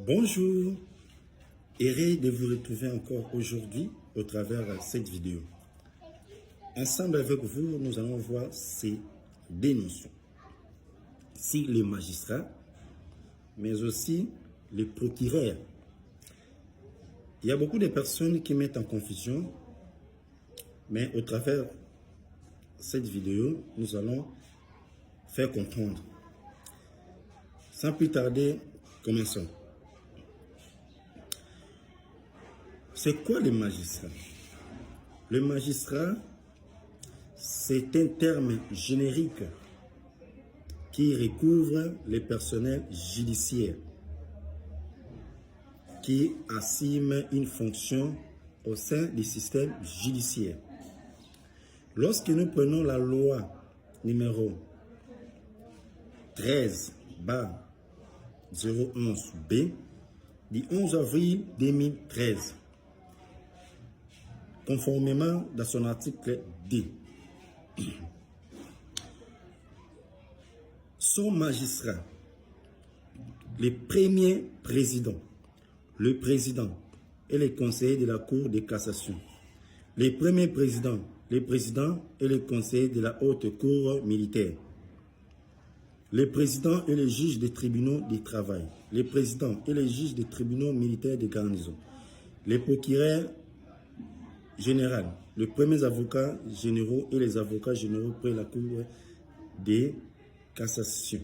Bonjour, heureux de vous retrouver encore aujourd'hui au travers de cette vidéo. Ensemble avec vous, nous allons voir ces deux notions. Si le magistrat, mais aussi le procureur. Il y a beaucoup de personnes qui mettent en confusion, mais au travers de cette vidéo, nous allons faire comprendre. Sans plus tarder, commençons. C'est quoi le magistrat? Le magistrat, c'est un terme générique qui recouvre les personnels judiciaires qui assument une fonction au sein du système judiciaire. Lorsque nous prenons la loi numéro 13/011B du 11 avril 2013, conformément dans son article D. Son magistrat, le premier président, le président et les conseillers de la Cour de cassation, les premiers présidents, les présidents et les conseillers de la Haute Cour militaire, les présidents et les juges des tribunaux du travail, les présidents et les juges des tribunaux militaires de garnison, les procureurs généraux, les premiers avocats généraux et les avocats généraux près la Cour de cassation.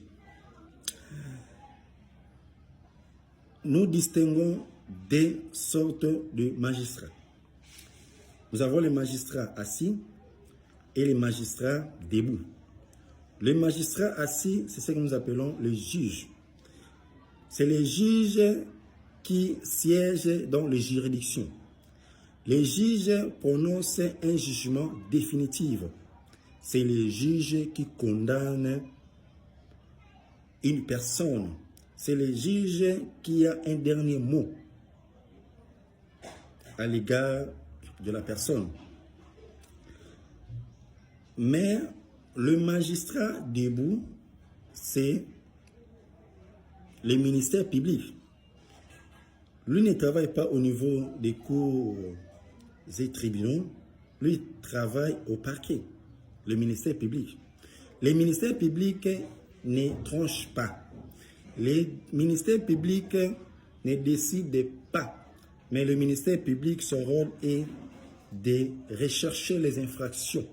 Nous distinguons deux sortes de magistrats. Nous avons les magistrats assis et les magistrats debout. Les magistrats assis, c'est ce que nous appelons les juges. C'est les juges qui siègent dans les juridictions. Les juges prononcent un jugement définitif. C'est les juges qui condamnent une personne. C'est les juges qui ont un dernier mot à l'égard de la personne. Mais le magistrat debout, c'est le ministère public. Lui ne travaille pas au niveau des cours et tribunaux, lui travaille au parquet, le ministère public. Les ministères publics ne tranchent pas. Les ministères publics ne décident pas. Mais le ministère public, son rôle est de rechercher les infractions.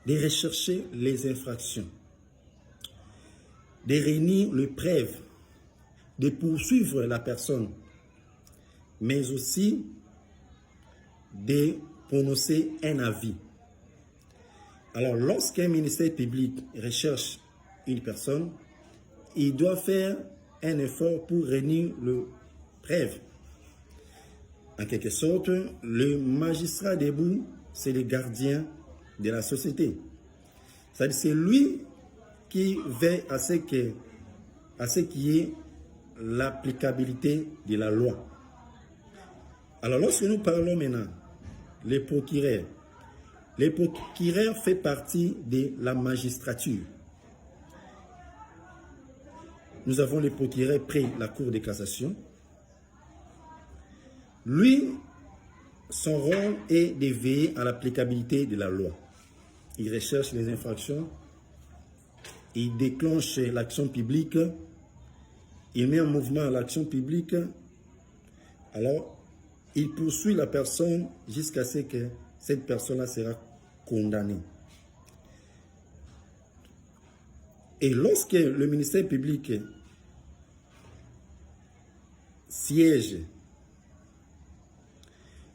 De rechercher les infractions. De réunir les preuves. De poursuivre la personne. Mais aussi de prononcer un avis. Alors, lorsqu'un ministère public recherche une personne, il doit faire un effort pour réunir le preuve. En quelque sorte, le magistrat debout, c'est le gardien de la société. C'est-à-dire, c'est lui qui veille à ce qui est l'applicabilité de la loi. Alors, lorsque nous parlons maintenant, les procureurs font partie de la magistrature. Nous avons les procureurs près la Cour de cassation. Lui, son rôle est de veiller à l'applicabilité de la loi. Il recherche les infractions, il déclenche l'action publique, il met en mouvement l'action publique, alors il poursuit la personne jusqu'à ce que cette personne-là sera condamnée. Et lorsque le ministère public siège,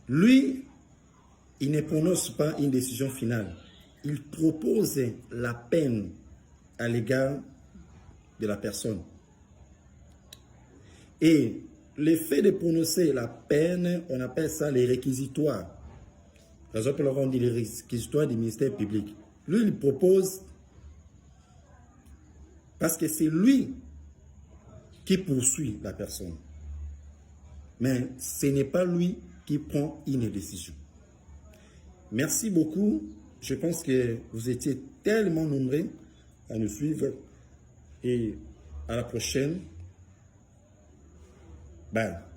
lui, il ne prononce pas une décision finale. Il propose la peine à l'égard de la personne. Et le fait de prononcer la peine, on appelle ça les réquisitoires. Par exemple, on dit les réquisitoires du ministère public. Lui, il propose parce que c'est lui qui poursuit la personne. Mais ce n'est pas lui qui prend une décision. Merci beaucoup. Je pense que vous étiez tellement nombreux à nous suivre. Et à la prochaine. Bye.